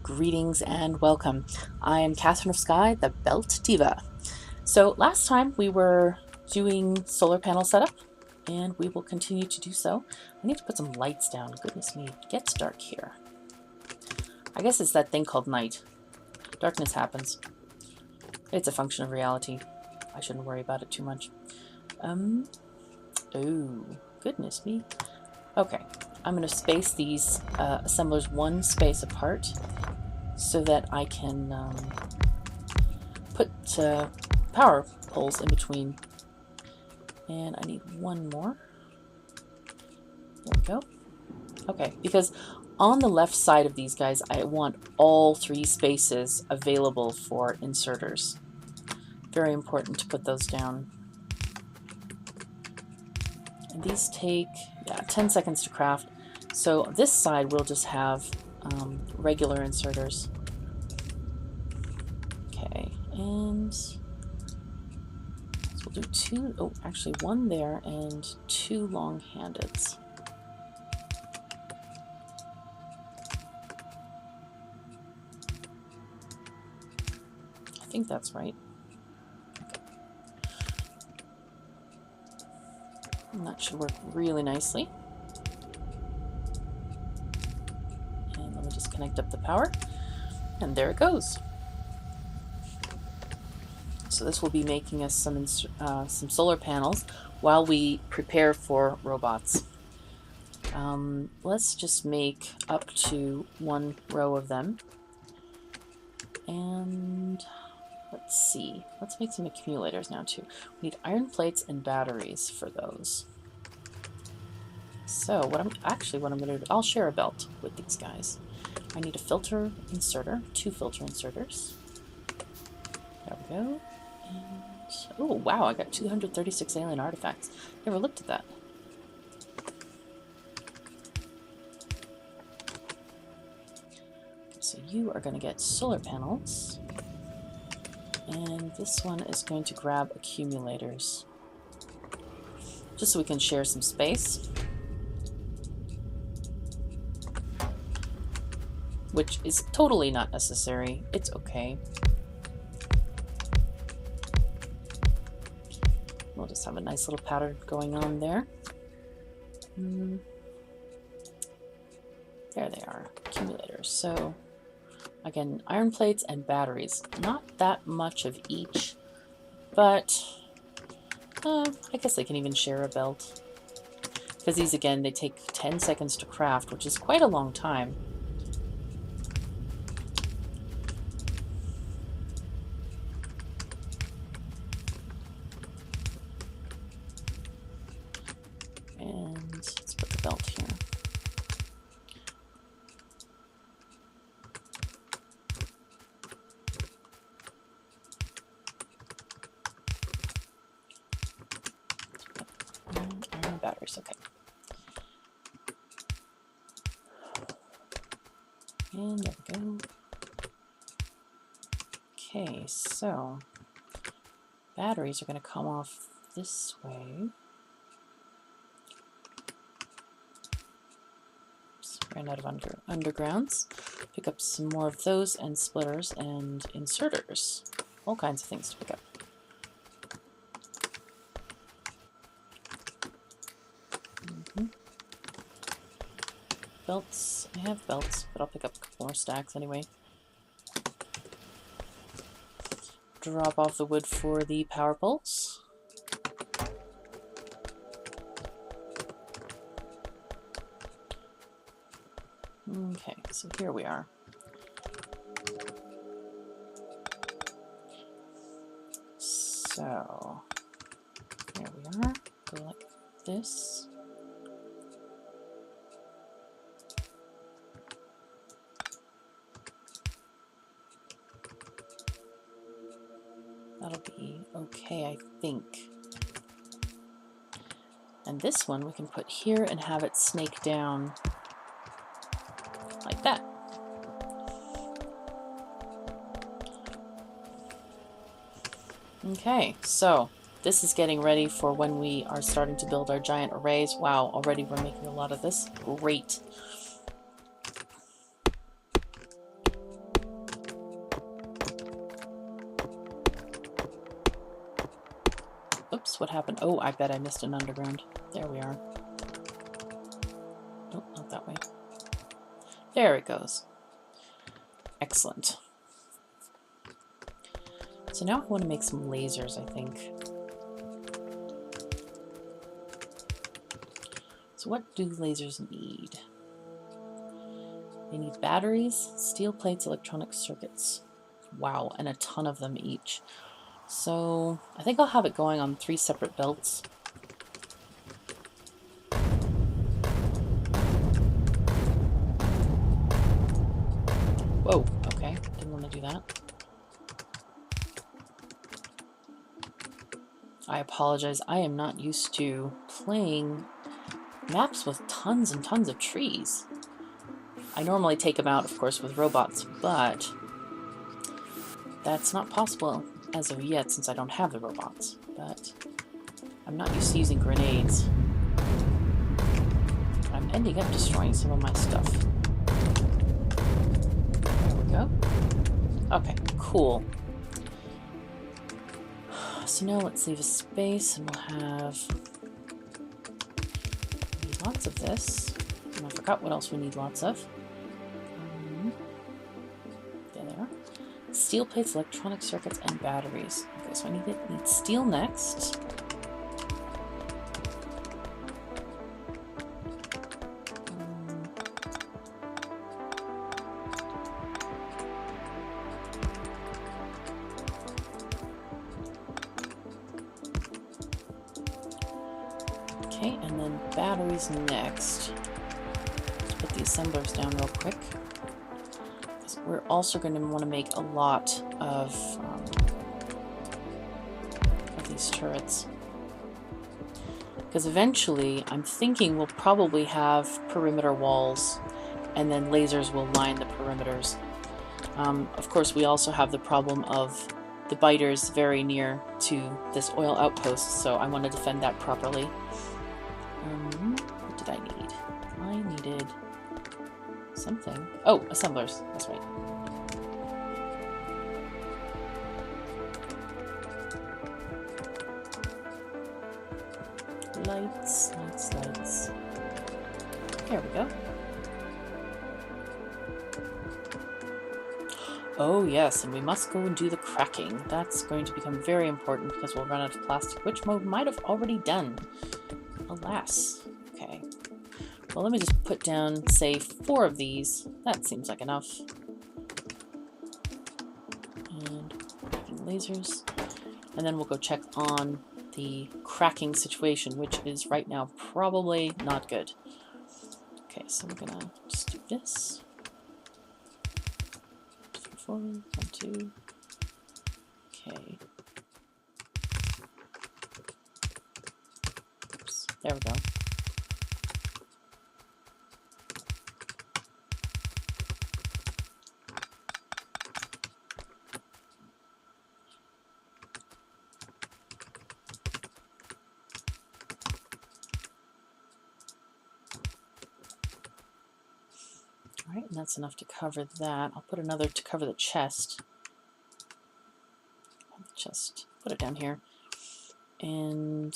Greetings and welcome. I am KatherineOfSky, the Belt Diva. So last time we were doing solar panel setup, and we will continue to do so. I need to put some lights down. Goodness me, it gets dark here. I guess it's that thing called night. Darkness happens. It's a function of reality. I shouldn't worry about it too much. Oh, goodness me. Okay, I'm going to space these assemblers one space apart so that I can put power poles in between. And I need one more. There we go. Okay, because on the left side of these guys, I want all three spaces available for inserters. Very important to put those down. And these take 10 seconds to craft. So this side we'll just have regular inserters. Okay, and so we'll do two, oh, actually one there and two long-handeds. I think that's right. And that should work really nicely. And let me just connect up the power. And there it goes. So this will be making us some solar panels while we prepare for robots. Let's just make up to one row of them. And let's see. Let's make some accumulators now too. We need iron plates and batteries for those. So what I'm going to do, I'll share a belt with these guys. I need a filter inserter, two filter inserters. There we go. And, oh wow, I got 236 alien artifacts. Never looked at that. So you are going to get solar panels. And this one is going to grab accumulators. Just so we can share some space. Which is totally not necessary. It's okay. We'll just have a nice little pattern going on there. There they are, accumulators. So again, iron plates and batteries. Not that much of each, but I guess they can even share a belt. Because these, again, they take 10 seconds to craft, which is quite a long time. And let's put the belt here. Iron batteries, okay. And there we go. Okay, so batteries are going to come off this way. Ran out of undergrounds. Pick up some more of those and splitters and inserters. All kinds of things to pick up. Belts. I have belts, but I'll pick up a couple more stacks anyway. Drop off the wood for the power poles. Okay, so here we are. So, there we are. Go like this. That'll be okay, I think. And this one we can put here and have it snake down like that. Okay, so this is getting ready for when we are starting to build our giant arrays. Wow, already we're making a lot of this. Great. Whoops, what happened? Oh, I bet I missed an underground. There we are. Nope, not that way. There it goes. Excellent. So now I want to make some lasers, I think. So what do lasers need? They need batteries, steel plates, electronic circuits. Wow, and a ton of them each. So I think I'll have it going on 3 separate belts. Whoa, okay, didn't want to do that. I apologize, I am not used to playing maps with tons and tons of trees. I normally take them out, of course, with robots, but that's not possible as of yet since I don't have the robots. But I'm not used to using grenades. I'm ending up destroying some of my stuff. There we go. Okay, cool. So now let's leave a space and we'll have lots of this. And I forgot what else we need lots of. There. Steel plates, electronic circuits, and batteries. Okay, so I need steel next. Okay, and then batteries next. Let's put the assemblers down real quick. We're also going to want to make a lot of these turrets. Because eventually, I'm thinking we'll probably have perimeter walls, and then lasers will line the perimeters. Of course, we also have the problem of the biters very near to this oil outpost, so I want to defend that properly. What did I need? I needed something. Oh, assemblers. That's right. Lights, lights, lights. There we go. Oh yes, and we must go and do the cracking. That's going to become very important because we'll run out of plastic, which we might have already done. Alas. Okay. Well, let me just put down, say, 4 of these. That seems like enough. And lasers. And then we'll go check on the cracking situation, which is right now probably not good. Okay, so we're gonna just do this. 3, 4, 1, 2. Okay. Oops, there we go. Alright, and that's enough to cover that. I'll put another to cover the chest. Just put it down here. And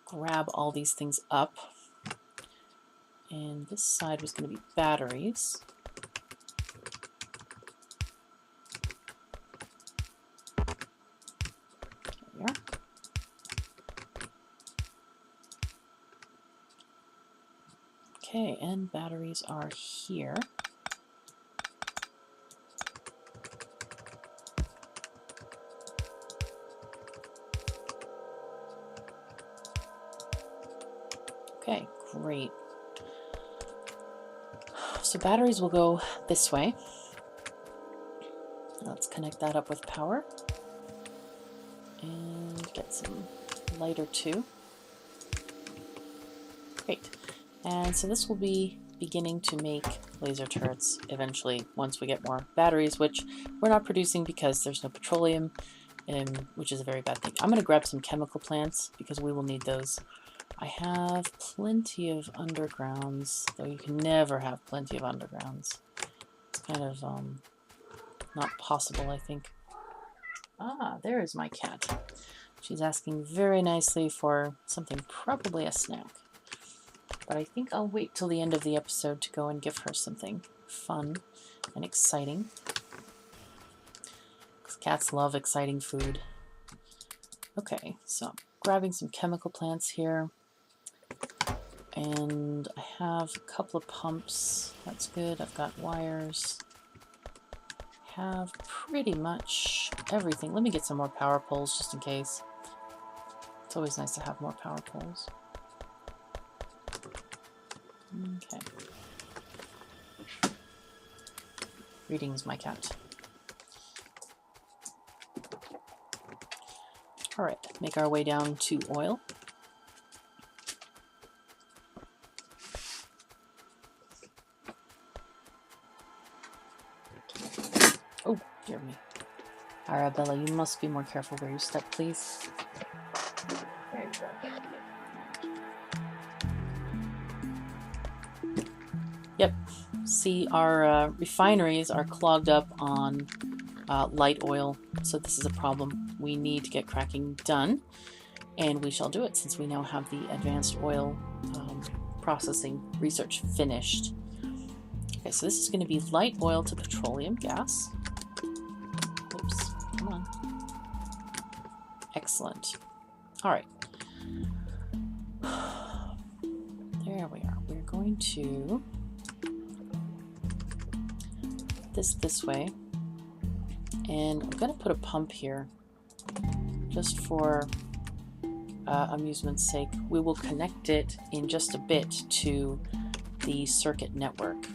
grab all these things up. And this side was going to be batteries. There we are. Okay, and batteries are here. Okay, great. So batteries will go this way. Let's connect that up with power. And get some lighter too. Great. And so this will be beginning to make laser turrets eventually once we get more batteries, which we're not producing because there's no petroleum, which is a very bad thing. I'm going to grab some chemical plants because we will need those. I have plenty of undergrounds, though you can never have plenty of undergrounds. It's kind of not possible, I think. Ah, there is my cat. She's asking very nicely for something, probably a snack. But I think I'll wait till the end of the episode to go and give her something fun and exciting. Because cats love exciting food. Okay, so I'm grabbing some chemical plants here. And I have a couple of pumps. That's good. I've got wires. I have pretty much everything. Let me get some more power poles just in case. It's always nice to have more power poles. Okay. Greetings, my cat. Alright, make our way down to oil. Oh, dear me. Arabella, you must be more careful where you step, please. Yep. See, our refineries are clogged up on light oil, so this is a problem. We need to get cracking done, and we shall do it since we now have the advanced oil processing research finished. Okay, so this is going to be light oil to petroleum gas. Oops, come on. Excellent. All right. There we are. We're going to this way, and I'm going to put a pump here just for amusement's sake. We will connect it in just a bit to the circuit network,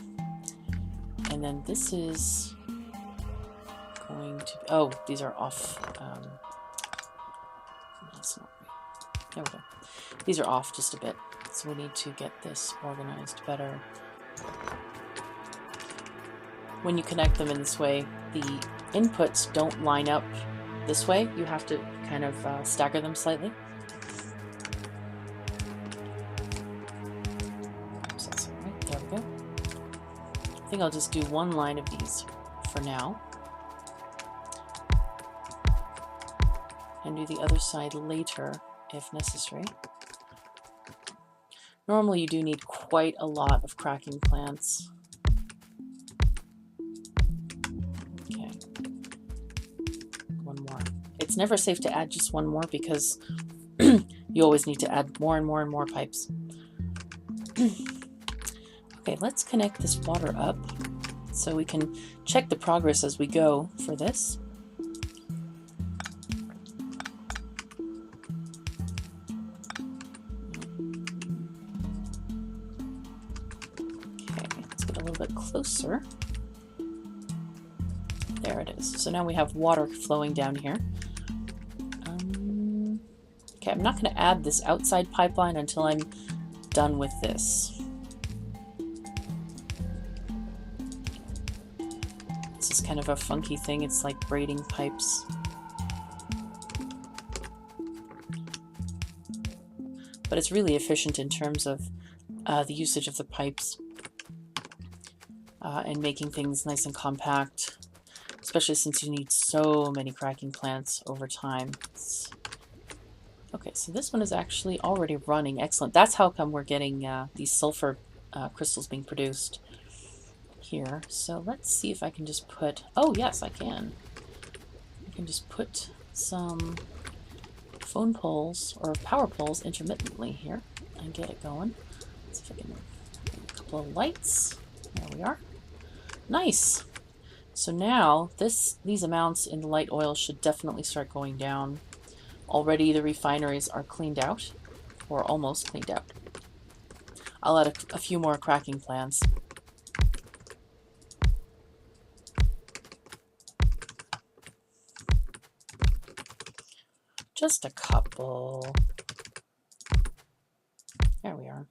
and then this is going to be, oh, these are off. That's not right. There we go. These are off just a bit, so we need to get this organized better. When you connect them in this way, the inputs don't line up this way. You have to kind of stagger them slightly. So that's all right. There we go. I think I'll just do one line of these for now. And do the other side later if necessary. Normally you do need quite a lot of cracking plants. It's never safe to add just one more because you always need to add more and more and more pipes. Okay, let's connect this water up so we can check the progress as we go for this. Okay, let's get a little bit closer. There it is. So now we have water flowing down here. Okay, I'm not going to add this outside pipeline until I'm done with this. This is kind of a funky thing. It's like braiding pipes. But it's really efficient in terms of the usage of the pipes and making things nice and compact, especially since you need so many cracking plants over time. Okay, so this one is actually already running. Excellent. That's how come we're getting these sulfur crystals being produced here. So let's see if I can just put... Oh, yes, I can. I can just put some phone poles or power poles intermittently here and get it going. Let's see if I can... A couple of lights. There we are. Nice. So now these amounts in the light oil should definitely start going down. Already the refineries are cleaned out, or almost cleaned out. I'll add a few more cracking plants. Just a couple. There we are.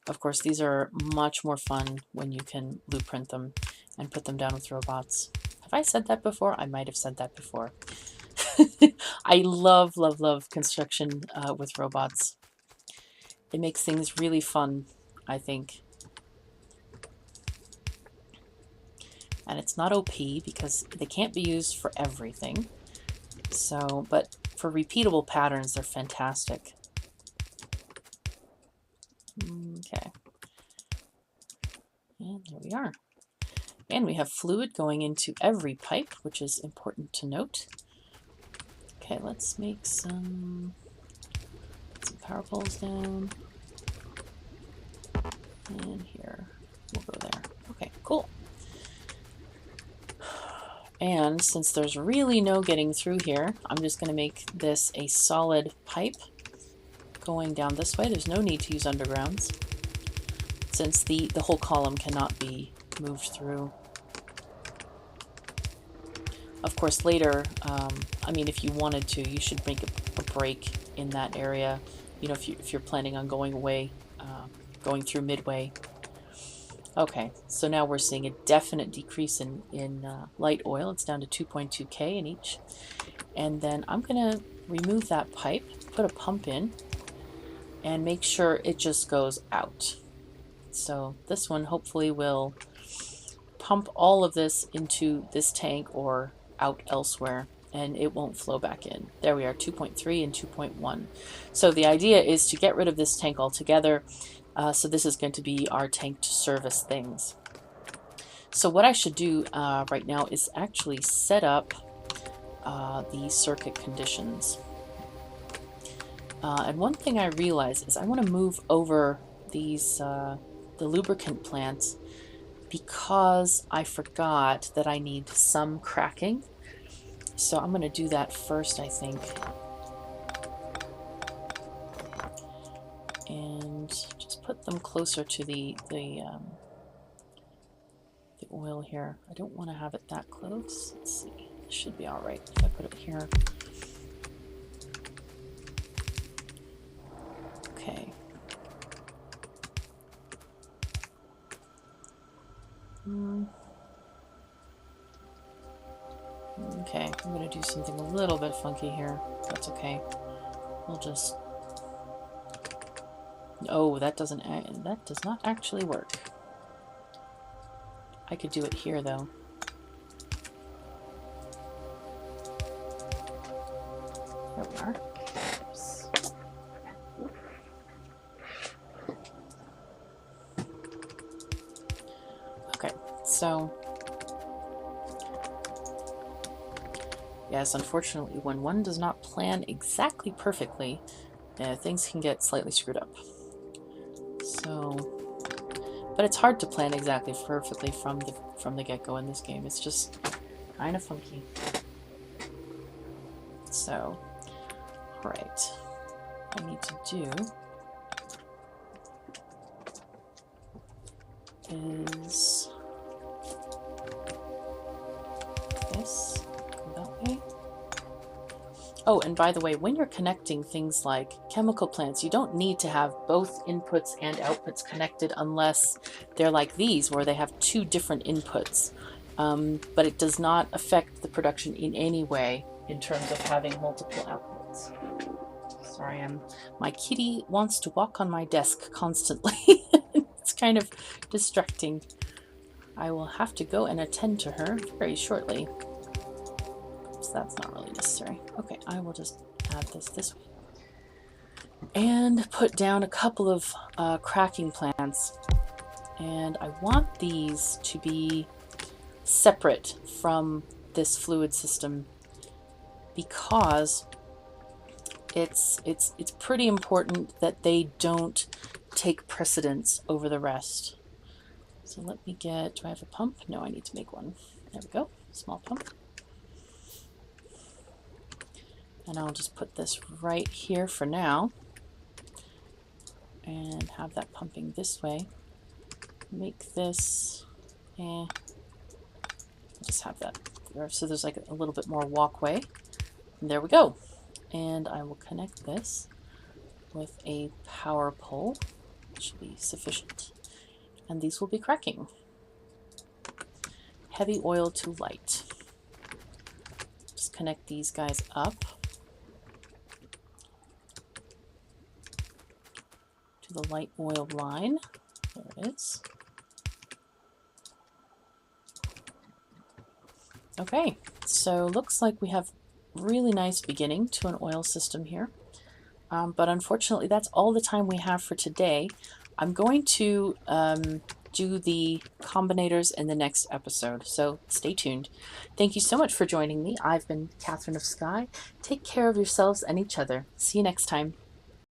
Of course, these are much more fun when you can blueprint them and put them down with robots. Have I said that before? I might have said that before. I love, love, love construction with robots. It makes things really fun, I think. and it's not OP because they can't be used for everything. So, but for repeatable patterns, they're fantastic. Okay. And there we are. And we have fluid going into every pipe, which is important to note. Okay, let's make some power poles down. And here, we'll go there. Okay, cool. And since there's really no getting through here, I'm just going to make this a solid pipe going down this way. There's no need to use undergrounds, since the whole column cannot be moved through. Of course, later, I mean, if you wanted to, you should make a break in that area. You know, if you're planning on going away, going through midway. Okay, so now we're seeing a definite decrease in light oil. It's down to 2.2 K in each. And then I'm going to remove that pipe, put a pump in, and make sure it just goes out. So this one hopefully will pump all of this into this tank or out elsewhere, and it won't flow back in. There we are, 2.3 and 2.1. So the idea is to get rid of this tank altogether. So this is going to be our tank to service things. So what I should do right now is actually set up the circuit conditions. And one thing I realize is I want to move over these the lubricant plants because I forgot that I need some cracking. So I'm going to do that first, I think. And just put them closer to the oil here. I don't want to have it that close. Let's see. It should be all right if I put it here. Okay. Okay, I'm going to do something a little bit funky here. That's okay. We'll just... Oh, that does not actually work. I could do it here, though. There we are. Oops. Okay, so... Yes, unfortunately, when one does not plan exactly perfectly, things can get slightly screwed up. So, but it's hard to plan exactly perfectly from the get-go in this game. It's just kind of funky. So, all right, what I need to do is this. Oh, and by the way, when you're connecting things like chemical plants, you don't need to have both inputs and outputs connected unless they're like these, where they have two different inputs. But it does not affect the production in any way in terms of having multiple outputs. Sorry, my kitty wants to walk on my desk constantly. It's kind of distracting. I will have to go and attend to her very shortly. So that's not really necessary. Okay, I will just add this way. And put down a couple of cracking plants. And I want these to be separate from this fluid system because it's pretty important that they don't take precedence over the rest. So let me get, do I have a pump? No, I need to make one. There we go, small pump. And I'll just put this right here for now and have that pumping this way. Make this, just have that there. So there's like a little bit more walkway. And there we go. And I will connect this with a power pole. Should be sufficient. And these will be cracking. Heavy oil to light. Just connect these guys up to the light oil line. There it is. Okay, so looks like we have really nice beginning to an oil system here. But unfortunately, that's all the time we have for today. I'm going to do the combinators in the next episode, so stay tuned. Thank you so much for joining me. I've been Catherine of Sky. Take care of yourselves and each other. See you next time.